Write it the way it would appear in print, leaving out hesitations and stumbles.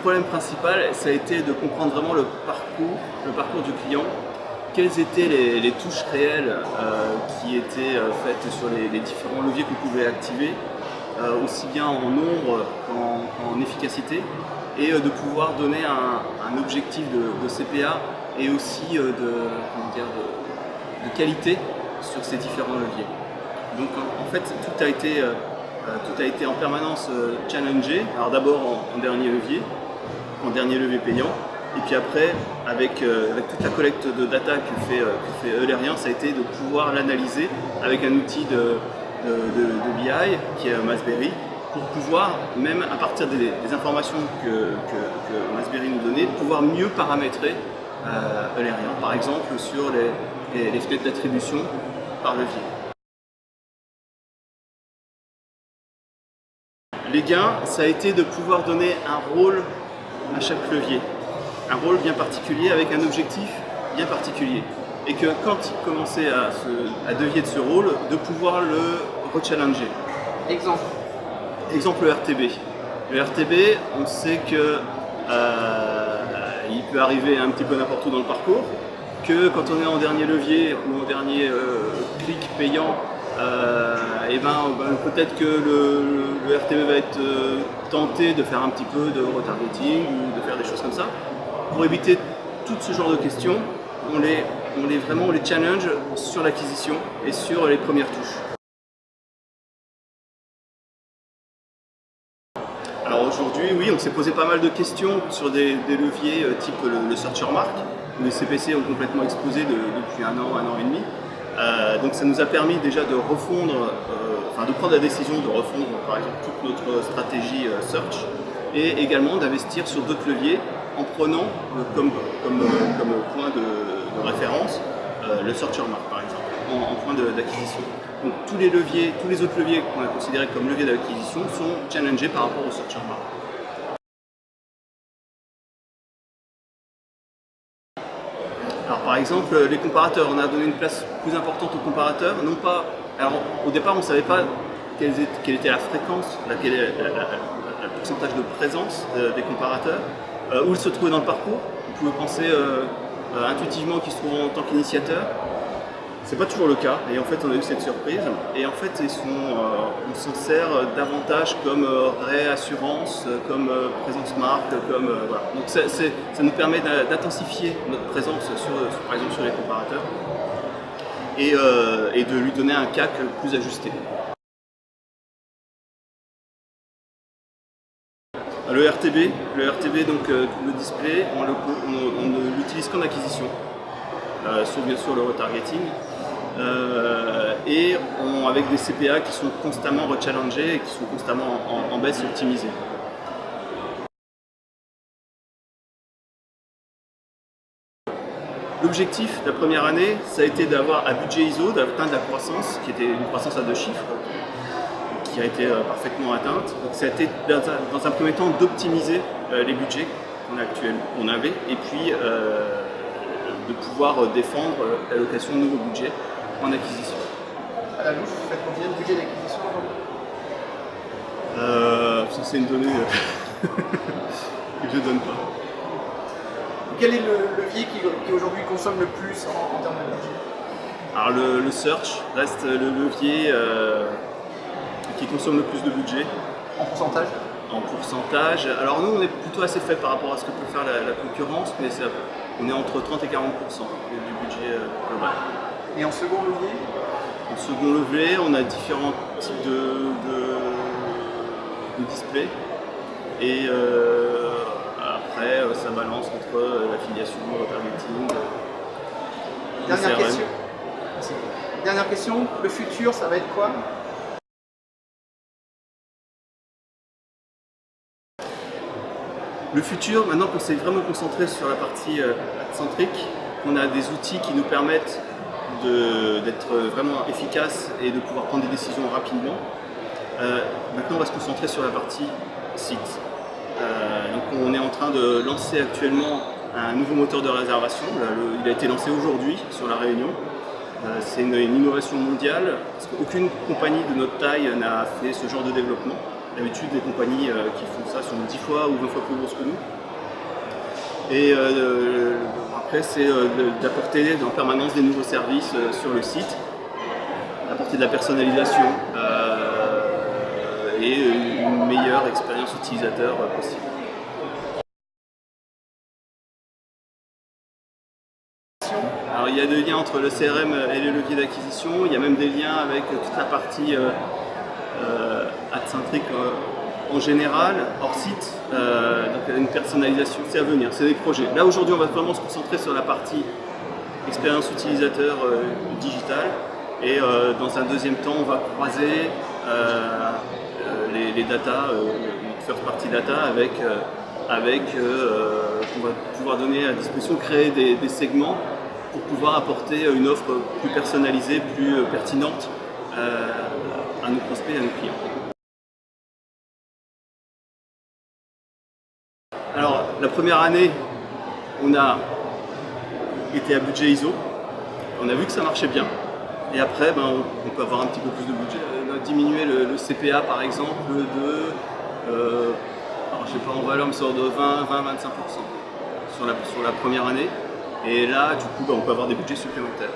problème principal, ça a été de comprendre vraiment le parcours du client. Quelles étaient les touches réelles qui étaient faites sur les différents leviers qu'on pouvait activer, aussi bien en nombre qu'en efficacité, et de pouvoir donner un objectif de CPA et aussi de qualité sur ces différents leviers. Donc en fait, tout a été en permanence challengé. Alors d'abord en dernier levier payant, et puis après avec toute la collecte de data que fait Eulerian, ça a été de pouvoir l'analyser avec un outil de BI qui est Masberry, pour pouvoir, même à partir des informations que Masberry nous donnait, pouvoir mieux paramétrer Eulerian, par exemple sur les fenêtres d'attribution par levier. Les gains, ça a été de pouvoir donner un rôle à chaque levier, un rôle bien particulier avec un objectif bien particulier. Et que quand il commençait à dévier de ce rôle, de pouvoir le rechallenger. Exemple le RTB. Le RTB, on sait que il peut arriver un petit peu n'importe où dans le parcours, que quand on est en dernier levier ou en dernier clic payant, peut-être que le RTB va être tenté de faire un petit peu de retargeting ou de faire des choses comme ça. Pour éviter tout ce genre de questions, on les challenge sur l'acquisition et sur les premières touches. Alors aujourd'hui, oui, on s'est posé pas mal de questions sur des leviers type le Searcher Mark, où les CPC ont complètement explosé depuis un an et demi. Donc ça nous a permis déjà de refondre, de prendre la décision de refondre par exemple toute notre stratégie search, et également d'investir sur d'autres leviers en prenant comme point de référence le Searcher Mark par exemple, en point d'acquisition. Donc tous les autres leviers qu'on a considérés comme leviers d'acquisition sont challengés par rapport au Searcher Mark. Alors par exemple, les comparateurs, on a donné une place plus importante aux comparateurs, non pas. Alors au départ, on ne savait pas quelle était la fréquence, le pourcentage de présence des comparateurs, où ils se trouvaient dans le parcours. On pouvait penser intuitivement qu'ils se trouvent en tant qu'initiateurs. C'est pas toujours le cas, et en fait on a eu cette surprise, et en fait on s'en sert davantage comme réassurance, comme présence marque, voilà. Donc ça nous permet d'intensifier notre présence par exemple sur les comparateurs, et de lui donner un CAC plus ajusté. Le RTB, donc le display, on ne l'utilise qu'en acquisition, sauf bien sûr le retargeting. Et avec des CPA qui sont constamment rechallengés et qui sont constamment en baisse optimisés. L'objectif de la première année, ça a été d'avoir à budget ISO, d'atteindre la croissance, qui était une croissance à 2 chiffres, qui a été parfaitement atteinte. Donc ça a été dans un premier temps d'optimiser les budgets qu'on avait, et puis de pouvoir défendre l'allocation de nouveaux budgets en acquisition. À la louche, vous faites combien de budget d'acquisition aujourd'hui ? Ça c'est une donnée que je ne donne pas. Quel est le levier qui aujourd'hui consomme le plus en termes de budget ? Alors le search reste le levier qui consomme le plus de budget. En pourcentage ? En pourcentage. Alors nous on est plutôt assez faible par rapport à ce que peut faire la concurrence, mais on est entre 30 et 40% du budget global. Et en second levier ? En second levier, on a différents types de displays, et après ça balance entre l'affiliation, le retargeting. Dernière question, le futur ça va être quoi ? Le futur, maintenant qu'on s'est vraiment concentré sur la partie centrique, on a des outils qui nous permettent d'être vraiment efficaces et de pouvoir prendre des décisions rapidement. Maintenant on va se concentrer sur la partie site. Donc on est en train de lancer actuellement un nouveau moteur de réservation. Il a été lancé aujourd'hui sur La Réunion. C'est une innovation mondiale, parce qu'aucune compagnie de notre taille n'a fait ce genre de développement. D'habitude, des compagnies qui font ça sont 10 fois ou 20 fois plus grosses que nous. Et après, c'est d'apporter en permanence des nouveaux services sur le site, d'apporter de la personnalisation et une meilleure expérience utilisateur possible. Alors, il y a des liens entre le CRM et les leviers d'acquisition, il y a même des liens avec toute la partie ad-centrique en général, hors site, donc une personnalisation, c'est à venir, c'est des projets. Là aujourd'hui on va vraiment se concentrer sur la partie expérience utilisateur digitale et dans un deuxième temps on va croiser les data, first party data avec on va pouvoir donner à disposition, créer des segments pour pouvoir apporter une offre plus personnalisée, plus pertinente à nos prospects et à nos clients. Alors, la première année, on a été à budget ISO, on a vu que ça marchait bien, et après, on peut avoir un petit peu plus de budget. On a diminué le CPA par exemple alors je sais pas en valeur, mais sur de 20-25% sur la première année, et là, du coup, on peut avoir des budgets supplémentaires.